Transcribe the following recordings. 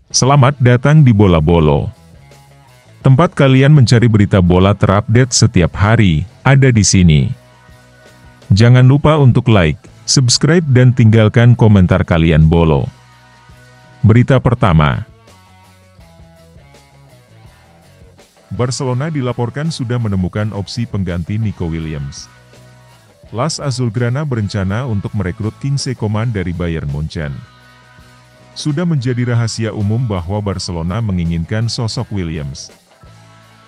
Selamat datang di Bola Bolo. Tempat kalian mencari berita bola terupdate setiap hari, ada di sini. Jangan lupa untuk like, subscribe dan tinggalkan komentar kalian Bolo. Berita pertama. Barcelona dilaporkan sudah menemukan opsi pengganti Nico Williams. Las Azulgrana berencana untuk merekrut Kingsley Coman dari Bayern Munchen. Sudah menjadi rahasia umum bahwa Barcelona menginginkan sosok Williams.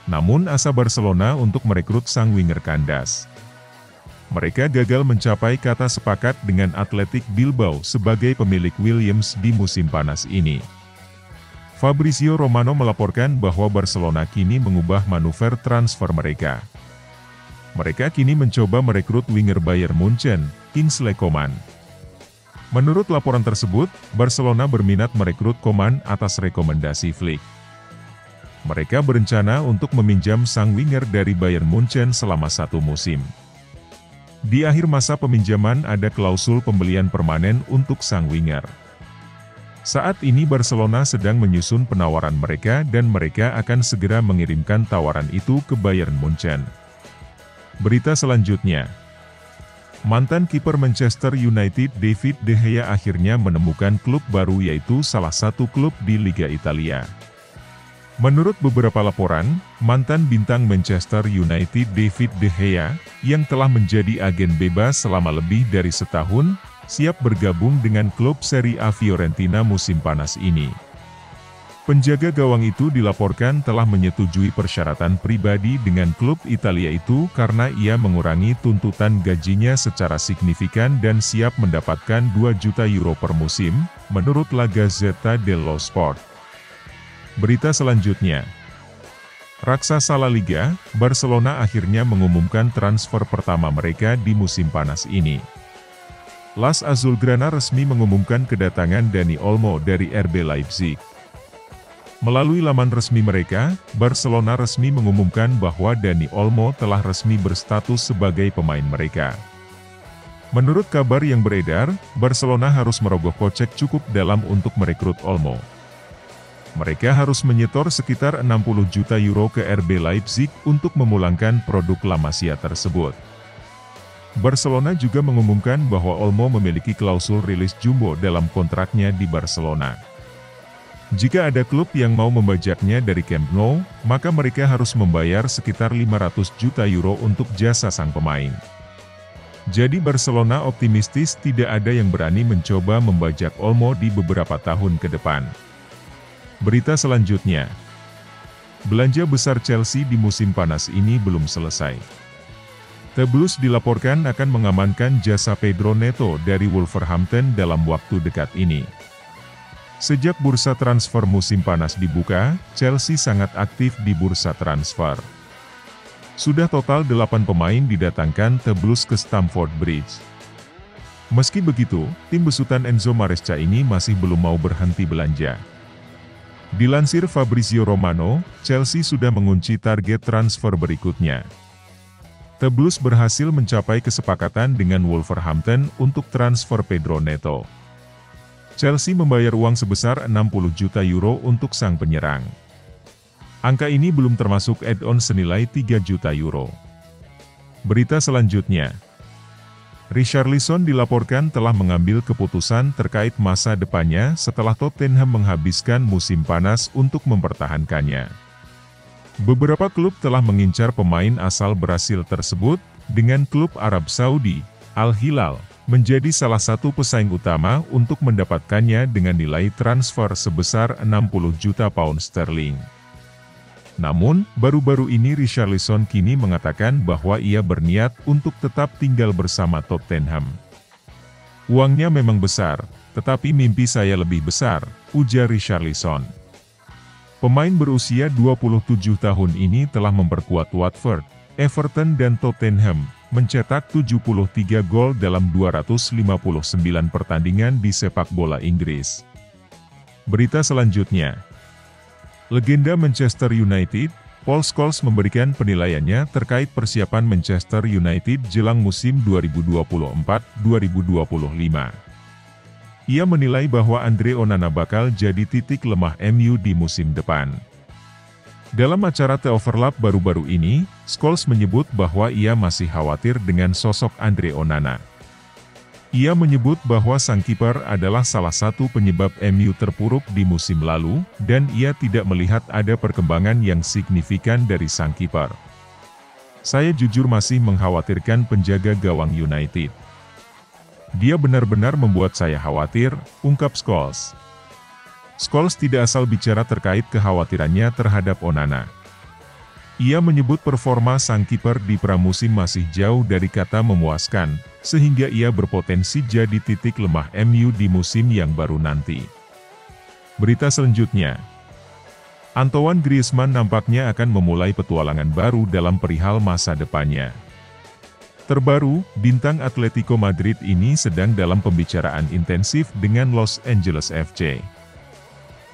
Namun asa Barcelona untuk merekrut sang winger kandas. Mereka gagal mencapai kata sepakat dengan Athletic Bilbao sebagai pemilik Williams di musim panas ini. Fabrizio Romano melaporkan bahwa Barcelona kini mengubah manuver transfer mereka. Mereka kini mencoba merekrut winger Bayern Munchen, Kingsley Coman. Menurut laporan tersebut, Barcelona berminat merekrut Coman atas rekomendasi Flick. Mereka berencana untuk meminjam sang winger dari Bayern Munchen selama 1 musim. Di akhir masa peminjaman ada klausul pembelian permanen untuk sang winger. Saat ini Barcelona sedang menyusun penawaran mereka dan mereka akan segera mengirimkan tawaran itu ke Bayern Munchen. Berita selanjutnya. Mantan kiper Manchester United David De Gea akhirnya menemukan klub baru yaitu salah satu klub di Liga Italia. Menurut beberapa laporan, mantan bintang Manchester United David De Gea, yang telah menjadi agen bebas selama lebih dari setahun, siap bergabung dengan klub Serie A Fiorentina musim panas ini. Penjaga gawang itu dilaporkan telah menyetujui persyaratan pribadi dengan klub Italia itu karena ia mengurangi tuntutan gajinya secara signifikan dan siap mendapatkan 2 juta euro per musim, menurut La Gazzetta dello Sport. Berita selanjutnya. Raksasa La Liga, Barcelona akhirnya mengumumkan transfer pertama mereka di musim panas ini. Las Azulgrana resmi mengumumkan kedatangan Dani Olmo dari RB Leipzig. Melalui laman resmi mereka, Barcelona resmi mengumumkan bahwa Dani Olmo telah resmi berstatus sebagai pemain mereka. Menurut kabar yang beredar, Barcelona harus merogoh kocek cukup dalam untuk merekrut Olmo. Mereka harus menyetor sekitar 60 juta euro ke RB Leipzig untuk memulangkan produk La Masia tersebut. Barcelona juga mengumumkan bahwa Olmo memiliki klausul rilis jumbo dalam kontraknya di Barcelona. Jika ada klub yang mau membajaknya dari Camp Nou, maka mereka harus membayar sekitar 500 juta euro untuk jasa sang pemain. Jadi Barcelona optimistis tidak ada yang berani mencoba membajak Olmo di beberapa tahun ke depan. Berita selanjutnya. Belanja besar Chelsea di musim panas ini belum selesai. The Blues dilaporkan akan mengamankan jasa Pedro Neto dari Wolverhampton dalam waktu dekat ini. Sejak bursa transfer musim panas dibuka, Chelsea sangat aktif di bursa transfer. Sudah total 8 pemain didatangkan The Blues ke Stamford Bridge. Meski begitu, tim besutan Enzo Maresca ini masih belum mau berhenti belanja. Dilansir Fabrizio Romano, Chelsea sudah mengunci target transfer berikutnya. The Blues berhasil mencapai kesepakatan dengan Wolverhampton untuk transfer Pedro Neto. Chelsea membayar uang sebesar 60 juta euro untuk sang penyerang. Angka ini belum termasuk add-on senilai 3 juta euro. Berita selanjutnya. Richarlison dilaporkan telah mengambil keputusan terkait masa depannya setelah Tottenham menghabiskan musim panas untuk mempertahankannya. Beberapa klub telah mengincar pemain asal Brasil tersebut, dengan klub Arab Saudi, Al Hilal, menjadi salah satu pesaing utama untuk mendapatkannya dengan nilai transfer sebesar 60 juta pound sterling. Namun, baru-baru ini Richarlison kini mengatakan bahwa ia berniat untuk tetap tinggal bersama Tottenham. Uangnya memang besar, tetapi mimpi saya lebih besar, ujar Richarlison. Pemain berusia 27 tahun ini telah memperkuat Watford, Everton dan Tottenham, mencetak 73 gol dalam 259 pertandingan di sepak bola Inggris. Berita selanjutnya. Legenda Manchester United, Paul Scholes memberikan penilaiannya terkait persiapan Manchester United jelang musim 2024-2025. Ia menilai bahwa Andre Onana bakal jadi titik lemah MU di musim depan. Dalam acara The Overlap baru-baru ini, Scholes menyebut bahwa ia masih khawatir dengan sosok Andre Onana. Ia menyebut bahwa sang kiper adalah salah satu penyebab MU terpuruk di musim lalu, dan ia tidak melihat ada perkembangan yang signifikan dari sang kiper. Saya jujur masih mengkhawatirkan penjaga gawang United. Dia benar-benar membuat saya khawatir, ungkap Scholes. Scholes tidak asal bicara terkait kekhawatirannya terhadap Onana. Ia menyebut performa sang kiper di pramusim masih jauh dari kata memuaskan, sehingga ia berpotensi jadi titik lemah MU di musim yang baru nanti. Berita selanjutnya, Antoine Griezmann nampaknya akan memulai petualangan baru dalam perihal masa depannya. Terbaru, bintang Atletico Madrid ini sedang dalam pembicaraan intensif dengan Los Angeles FC.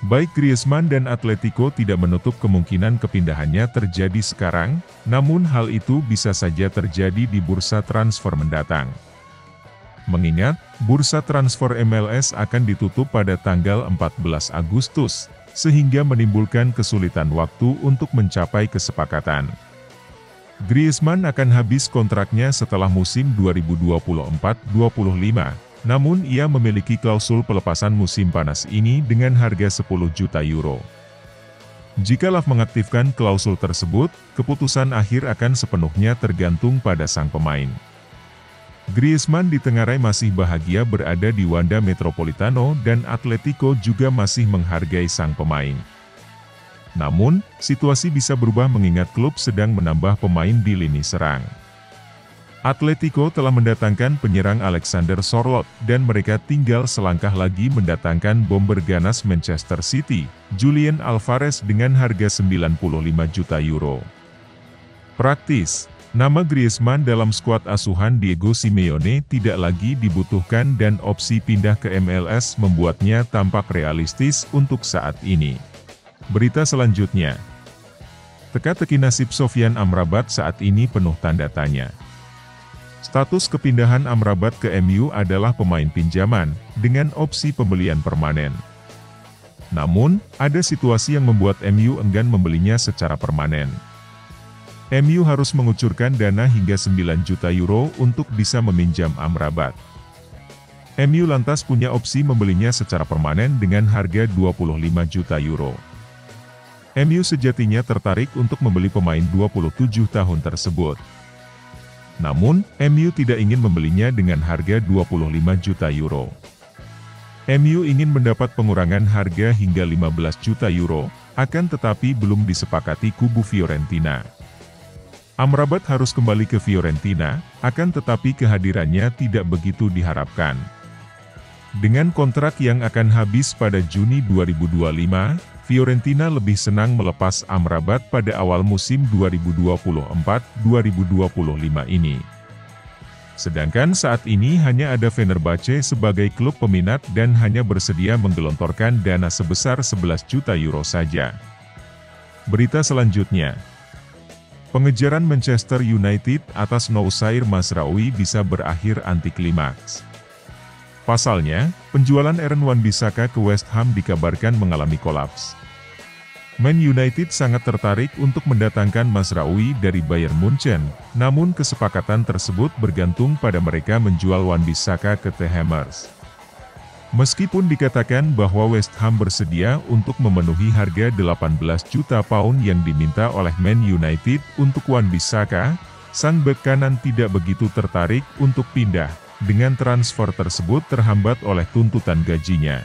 Baik Griezmann dan Atletico tidak menutup kemungkinan kepindahannya terjadi sekarang, namun hal itu bisa saja terjadi di bursa transfer mendatang. Mengingat, bursa transfer MLS akan ditutup pada tanggal 14 Agustus, sehingga menimbulkan kesulitan waktu untuk mencapai kesepakatan. Griezmann akan habis kontraknya setelah musim 2024-25. Namun ia memiliki klausul pelepasan musim panas ini dengan harga 10 juta euro. Jika LAV mengaktifkan klausul tersebut, keputusan akhir akan sepenuhnya tergantung pada sang pemain. Griezmann ditengarai masih bahagia berada di Wanda Metropolitano dan Atletico juga masih menghargai sang pemain. Namun, situasi bisa berubah mengingat klub sedang menambah pemain di lini serang. Atletico telah mendatangkan penyerang Alexander Sorloth, dan mereka tinggal selangkah lagi mendatangkan bomber ganas Manchester City, Julian Alvarez dengan harga 95 juta euro. Praktis, nama Griezmann dalam skuad asuhan Diego Simeone tidak lagi dibutuhkan dan opsi pindah ke MLS membuatnya tampak realistis untuk saat ini. Berita selanjutnya, teka-teki nasib Sofyan Amrabat saat ini penuh tanda tanya. Status kepindahan Amrabat ke MU adalah pemain pinjaman, dengan opsi pembelian permanen. Namun, ada situasi yang membuat MU enggan membelinya secara permanen. MU harus mengucurkan dana hingga 9 juta euro untuk bisa meminjam Amrabat. MU lantas punya opsi membelinya secara permanen dengan harga 25 juta euro. MU sejatinya tertarik untuk membeli pemain 27 tahun tersebut. Namun, MU tidak ingin membelinya dengan harga 25 juta euro. MU ingin mendapat pengurangan harga hingga 15 juta euro, akan tetapi belum disepakati kubu Fiorentina. Amrabat harus kembali ke Fiorentina, akan tetapi kehadirannya tidak begitu diharapkan. Dengan kontrak yang akan habis pada Juni 2025, Fiorentina lebih senang melepas Amrabat pada awal musim 2024-2025 ini. Sedangkan saat ini hanya ada Fenerbahce sebagai klub peminat dan hanya bersedia menggelontorkan dana sebesar 11 juta euro saja. Berita selanjutnya, pengejaran Manchester United atas Noussair Mazraoui bisa berakhir antiklimaks. Pasalnya, penjualan Aaron Wan-Bissaka ke West Ham dikabarkan mengalami kolaps. Man United sangat tertarik untuk mendatangkan Mazraoui dari Bayern Munchen, namun kesepakatan tersebut bergantung pada mereka menjual Wan-Bissaka ke The Hammers. Meskipun dikatakan bahwa West Ham bersedia untuk memenuhi harga 18 juta pound yang diminta oleh Man United untuk Wan-Bissaka, sang bek kanan tidak begitu tertarik untuk pindah. Dengan transfer tersebut terhambat oleh tuntutan gajinya.